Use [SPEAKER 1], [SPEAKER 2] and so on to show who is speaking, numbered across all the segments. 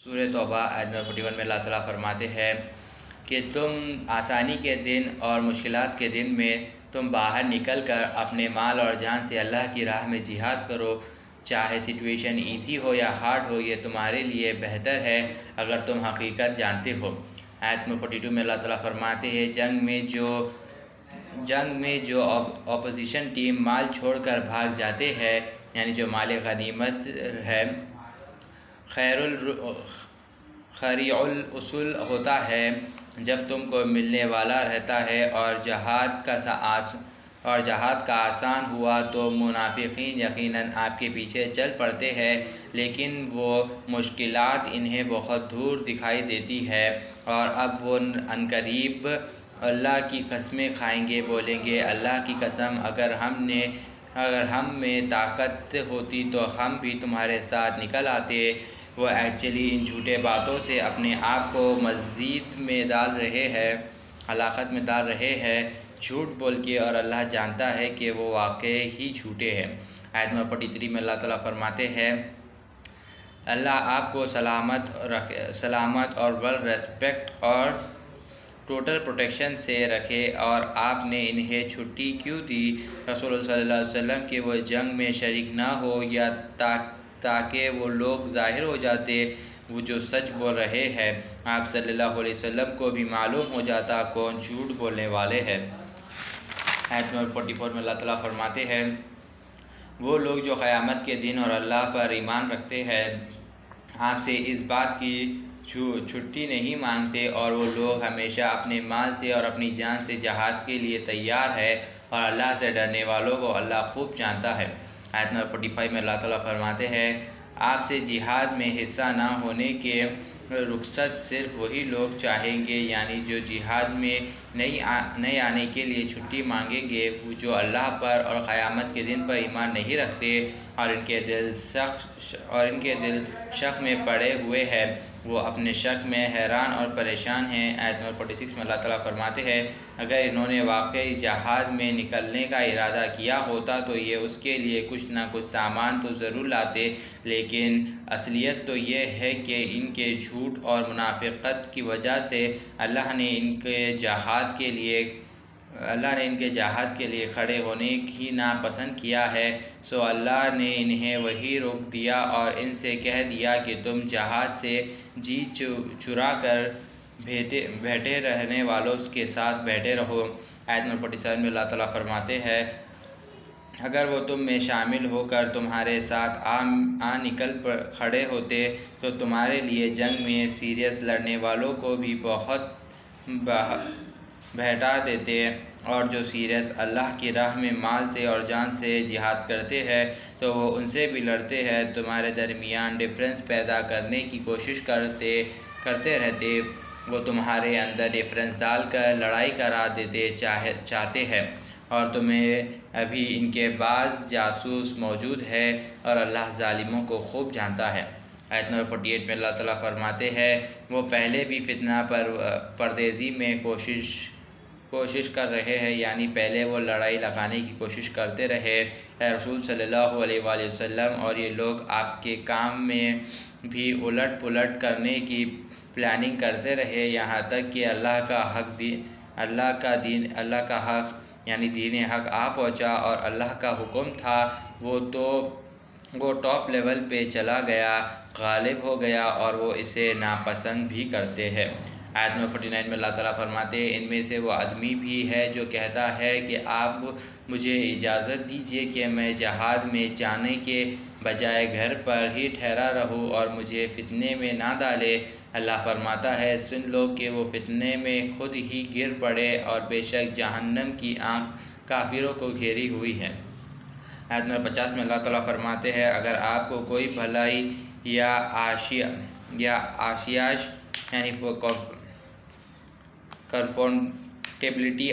[SPEAKER 1] سورہ توبہ آیت نمبر 41 میں اللہ تعالیٰ فرماتے ہیں کہ تم آسانی کے دن اور مشکلات کے دن میں تم باہر نکل کر اپنے مال اور جان سے اللہ کی راہ میں جہاد کرو، چاہے سچویشن ایزی ہو یا ہارڈ ہو، یہ تمہارے لیے بہتر ہے اگر تم حقیقت جانتے ہو۔ آیت نمبر 42 میں اللہ تعالیٰ فرماتے ہیں جنگ میں جو اپوزیشن ٹیم مال چھوڑ کر بھاگ جاتے ہیں، یعنی جو مال غنیمت ہے، خیریع الاصول ہوتا ہے جب تم کو ملنے والا رہتا ہے، اور جہاد کا آسان ہوا تو منافقین یقیناً آپ کے پیچھے چل پڑتے ہیں، لیکن وہ مشکلات انہیں بہت دور دکھائی دیتی ہے، اور اب وہ عنقریب اللہ کی قسمیں کھائیں گے، بولیں گے اللہ کی قسم اگر ہم میں طاقت ہوتی تو ہم بھی تمہارے ساتھ نکل آتے۔ وہ ایکچولی ان جھوٹے باتوں سے اپنے آپ کو مزید میں ہلاکت میں ڈال رہے ہیں، جھوٹ بول کے، اور اللہ جانتا ہے کہ وہ واقعی ہی جھوٹے ہیں۔ آیت نمبر 43 میں اللہ تعالیٰ فرماتے ہیں اللہ آپ کو سلامت اور ویل ریسپیکٹ اور ٹوٹل پروٹیکشن سے رکھے، اور آپ نے انہیں چھٹی کیوں دی رسول اللہ صلی اللہ علیہ وسلم کہ وہ جنگ میں شریک نہ ہو، یا تاکہ وہ لوگ ظاہر ہو جاتے وہ جو سچ بول رہے ہیں، آپ صلی اللہ علیہ وسلم کو بھی معلوم ہو جاتا کون جھوٹ بولنے والے ہیں۔ آیت نمبر 44 میں اللہ تعالیٰ فرماتے ہیں وہ لوگ جو قیامت کے دن اور اللہ پر ایمان رکھتے ہیں آپ سے اس بات کی چھٹی نہیں مانگتے، اور وہ لوگ ہمیشہ اپنے مال سے اور اپنی جان سے جہاد کے لیے تیار ہے، اور اللہ سے ڈرنے والوں کو اللہ خوب جانتا ہے۔ آیت نمبر 45 میں اللہ تعالیٰ فرماتے ہیں آپ سے جہاد میں حصہ نہ ہونے کے رخصت صرف وہی لوگ چاہیں گے، یعنی جو جہاد میں نہیں آنے کے لیے چھٹی مانگیں گے، وہ جو اللہ پر اور قیامت کے دن پر ایمان نہیں رکھتے، اور ان کے دل شک میں پڑے ہوئے ہیں، وہ اپنے شک میں حیران اور پریشان ہیں۔ آیت نمبر 46 میں اللہ تعالیٰ فرماتے ہیں اگر انہوں نے واقعی جہاد میں نکلنے کا ارادہ کیا ہوتا تو یہ اس کے لیے کچھ نہ کچھ سامان تو ضرور لاتے، لیکن اصلیت تو یہ ہے کہ ان کے جھوٹ اور منافقت کی وجہ سے اللہ نے ان کے جہاد کے لیے کھڑے ہونے ہی ناپسند کیا ہے، سو اللہ نے انہیں وہی روک دیا اور ان سے کہہ دیا کہ تم جہاد سے جی چرا کر بیٹھے رہنے والوں کے ساتھ بیٹھے رہو۔ آیت نمبر 47 میں اللہ تعالیٰ فرماتے ہیں اگر وہ تم میں شامل ہو کر تمہارے ساتھ نکل کھڑے ہوتے تو تمہارے لیے جنگ میں سیریس لڑنے والوں کو بھی بہت بہٹا دیتے، اور جو سیریس اللہ کی راہ میں مال سے اور جان سے جہاد کرتے ہیں تو وہ ان سے بھی لڑتے ہیں، تمہارے درمیان ڈفرینس پیدا کرنے کی کوشش کرتے رہتے، وہ تمہارے اندر ڈفرینس ڈال کر لڑائی کرا دیتے چاہتے ہیں، اور تمہیں ابھی ان کے بعض جاسوس موجود ہے، اور اللہ ظالموں کو خوب جانتا ہے۔ آیت نمبر 48 میں اللہ تعالیٰ فرماتے ہیں وہ پہلے بھی فتنہ پردیزی میں کوشش کر رہے ہیں، یعنی پہلے وہ لڑائی لگانے کی کوشش کرتے رہے اے رسول صلی اللہ علیہ وآلہ وسلم، اور یہ لوگ آپ کے کام میں بھی الٹ پلٹ کرنے کی پلاننگ کرتے رہے، یہاں تک کہ اللہ کا حق یعنی دین حق آ پہنچا اور اللہ کا حکم تھا وہ ٹاپ لیول پہ چلا گیا، غالب ہو گیا، اور وہ اسے ناپسند بھی کرتے ہیں۔ آیت نمبر 49 میں اللہ تعالیٰ فرماتے ہیں ان میں سے وہ آدمی بھی ہے جو کہتا ہے کہ آپ مجھے اجازت دیجیے کہ میں جہاد میں جانے کے بجائے گھر پر ہی ٹھہرا رہوں اور مجھے فتنے میں نہ ڈالے۔ اللہ فرماتا ہے سن لو کہ وہ فتنے میں خود ہی گر پڑے، اور بے شک جہنم کی آگ کافروں کو گھیری ہوئی ہے۔ آیت نمبر 50 میں اللہ تعالیٰ فرماتے ہیں اگر آپ کو کوئی بھلائی یا آشیاش یعنی کنفارمٹیبلٹی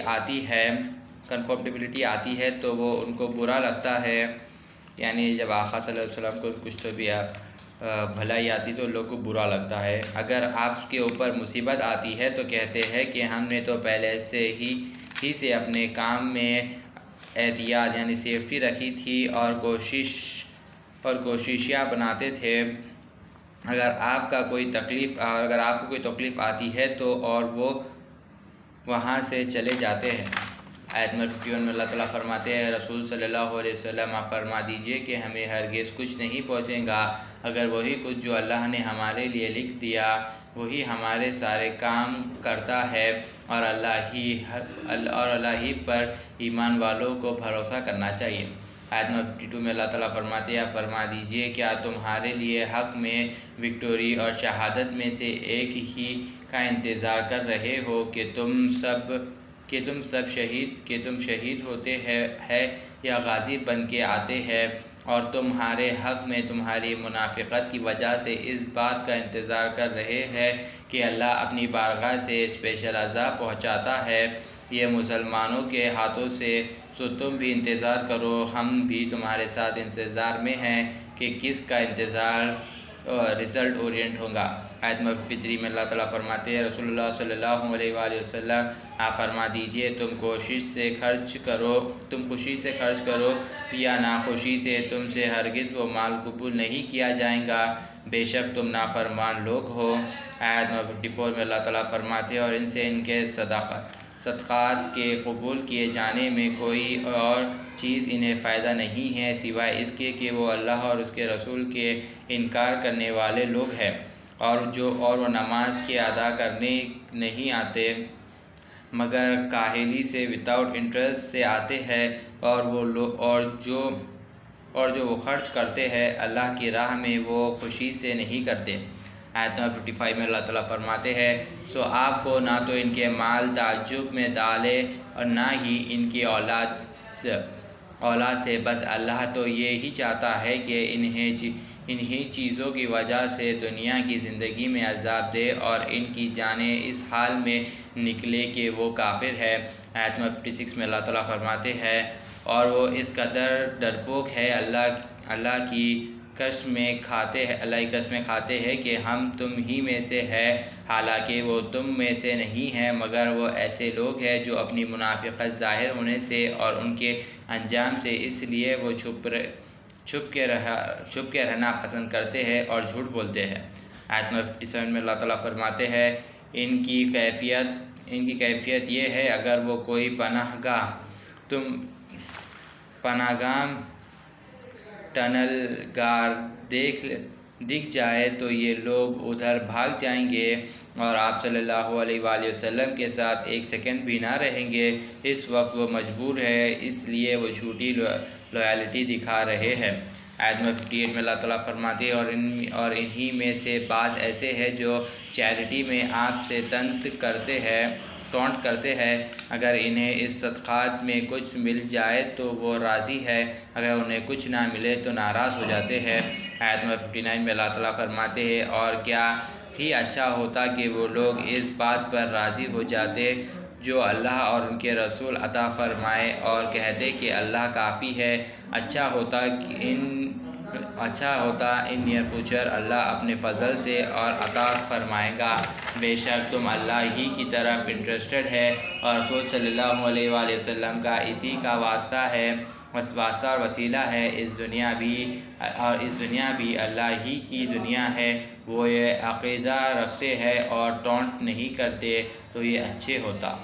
[SPEAKER 1] آتی ہے تو وہ ان کو برا لگتا ہے، یعنی جب آقا صلی اللہ علیہ وسلم کو کچھ تو بھی بھلائی آتی تو لوگ کو برا لگتا ہے، اگر آپ کے اوپر مصیبت آتی ہے تو کہتے ہیں کہ ہم نے تو پہلے سے ہی سے اپنے کام میں احتیاط یعنی سیفٹی رکھی تھی اور کوششیاں بناتے تھے، اگر آپ کو کوئی تکلیف آتی ہے تو اور وہ وہاں سے چلے جاتے ہیں۔ آیت نمبر 51 میں اللہ تعالیٰ فرماتے ہیں رسول صلی اللہ علیہ وسلم آپ فرما دیجئے کہ ہمیں ہرگز کچھ نہیں پہنچے گا اگر وہی کچھ جو اللہ نے ہمارے لیے لکھ دیا وہی ہمارے سارے کام کرتا ہے، اور اللہ ہی پر ایمان والوں کو بھروسہ کرنا چاہیے۔ آیت نمبر 52 میں اللہ تعالیٰ فرماتے ہیں آپ فرما دیجئے کیا تمہارے لیے حق میں وکٹوری اور شہادت میں سے ایک ہی کا انتظار کر رہے ہو کہ تم شہید ہوتے ہیں یا غازی بن کے آتے ہیں، اور تمہارے حق میں تمہاری منافقت کی وجہ سے اس بات کا انتظار کر رہے ہیں کہ اللہ اپنی بارگاہ سے اسپیشل عذاب پہنچاتا ہے یہ مسلمانوں کے ہاتھوں سے، سو تم بھی انتظار کرو، ہم بھی تمہارے ساتھ انتظار میں ہیں کہ کس کا انتظار رزلٹ اورینٹ ہوگا۔ آیت نمبر 53 میں اللہ تعالیٰ فرماتے ہیں رسول اللہ صلی اللہ علیہ وآلہ وسلم آپ فرما دیجئے تم خوشی سے خرچ کرو یا ناخوشی سے، تم سے ہرگز وہ مال قبول نہیں کیا جائے گا، بے شک تم نافرمان لوگ ہو۔ آیت نمبر 54 میں اللہ تعالیٰ فرماتے ہیں اور ان سے ان کے صدقات کے قبول کیے جانے میں کوئی اور چیز انہیں فائدہ نہیں ہے سوائے اس کے کہ وہ اللہ اور اس کے رسول کے انکار کرنے والے لوگ ہیں، اور وہ نماز کے ادا کرنے نہیں آتے مگر کاہلی سے وداؤٹ انٹرسٹ سے آتے ہیں، اور جو وہ خرچ کرتے ہیں اللہ کی راہ میں وہ خوشی سے نہیں کرتے۔ آیت نمبر 55 میں اللہ تعالیٰ فرماتے ہیں سو آپ کو نہ تو ان کے مال تعجب میں ڈالے اور نہ ہی ان کی اولاد سے، بس اللہ تو یہی چاہتا ہے کہ انہی چیزوں کی وجہ سے دنیا کی زندگی میں عذاب دے اور ان کی جانیں اس حال میں نکلے کہ وہ کافر ہے۔ آیت نمبر 56 میں اللہ تعالیٰ فرماتے ہیں اور وہ اس قدر ڈرپوک ہے اللہ کی قسمیں کھاتے ہیں کہ ہم تم ہی میں سے ہے، حالانکہ وہ تم میں سے نہیں ہیں مگر وہ ایسے لوگ ہیں جو اپنی منافقت ظاہر ہونے سے اور ان کے انجام سے اس لیے وہ چھپ کے رہنا پسند کرتے ہیں اور جھوٹ بولتے ہیں۔ آیت نمبر 57 میں اللہ تعالیٰ فرماتے ہیں ان کی کیفیت یہ ہے اگر وہ کوئی پناہ گاہ ٹنل گار دکھ جائے تو یہ لوگ ادھر بھاگ جائیں گے اور آپ صلی اللہ علیہ وآلہ وسلم کے ساتھ ایک سیکنڈ بھی نہ رہیں گے، اس وقت وہ مجبور ہے اس لیے وہ جھوٹی لویالٹی دکھا رہے ہیں۔ آیت نمبر 58 میں اللہ تعالیٰ فرماتے ہیں اور انہی میں سے بعض ایسے ہیں جو چیریٹی میں آپ سے ٹونٹ کرتے ہیں، اگر انہیں اس صدقات میں کچھ مل جائے تو وہ راضی ہے، اگر انہیں کچھ نہ ملے تو ناراض ہو جاتے ہیں۔ آیت نمبر 59 میں اللہ تعالیٰ فرماتے ہیں اور کیا ہی اچھا ہوتا کہ وہ لوگ اس بات پر راضی ہو جاتے جو اللہ اور ان کے رسول عطا فرمائے اور کہتے کہ اللہ کافی ہے، اچھا ہوتا ان نیئر فیوچر اللہ اپنے فضل سے اور عطا فرمائے گا، بے شک تم اللہ ہی کی طرف انٹرسٹڈ ہے، اور رسول صلی اللہ علیہ وآلہ وسلم کا اسی کا واسطہ اور وسیلہ ہے، اس دنیا بھی اللہ ہی کی دنیا ہے، وہ یہ عقیدہ رکھتے ہیں اور ٹونٹ نہیں کرتے تو یہ اچھے ہوتا۔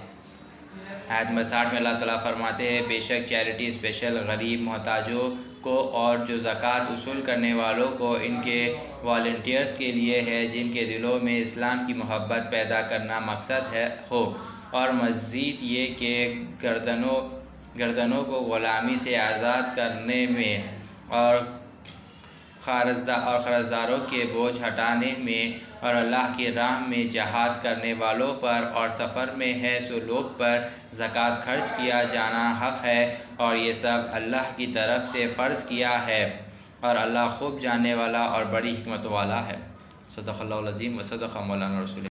[SPEAKER 1] آیت نمبر 60 میں اللہ تعالیٰ فرماتے ہیں بے شک چیریٹی اسپیشل غریب محتاجوں کو اور جو زکوٰۃ وصول کرنے والوں کو ان کے والنٹیئرز کے لیے ہے جن کے دلوں میں اسلام کی محبت پیدا کرنا مقصد ہو، اور مزید یہ کہ گردنوں کو غلامی سے آزاد کرنے میں اور قرضداروں کے بوجھ ہٹانے میں اور اللہ کی راہ میں جہاد کرنے والوں پر اور سفر میں ہے سو لوگ پر زکوٰۃ خرچ کیا جانا حق ہے، اور یہ سب اللہ کی طرف سے فرض کیا ہے، اور اللہ خوب جاننے والا اور بڑی حکمت والا ہے۔ صدق اللہ العظیم و صدق مولانا رسول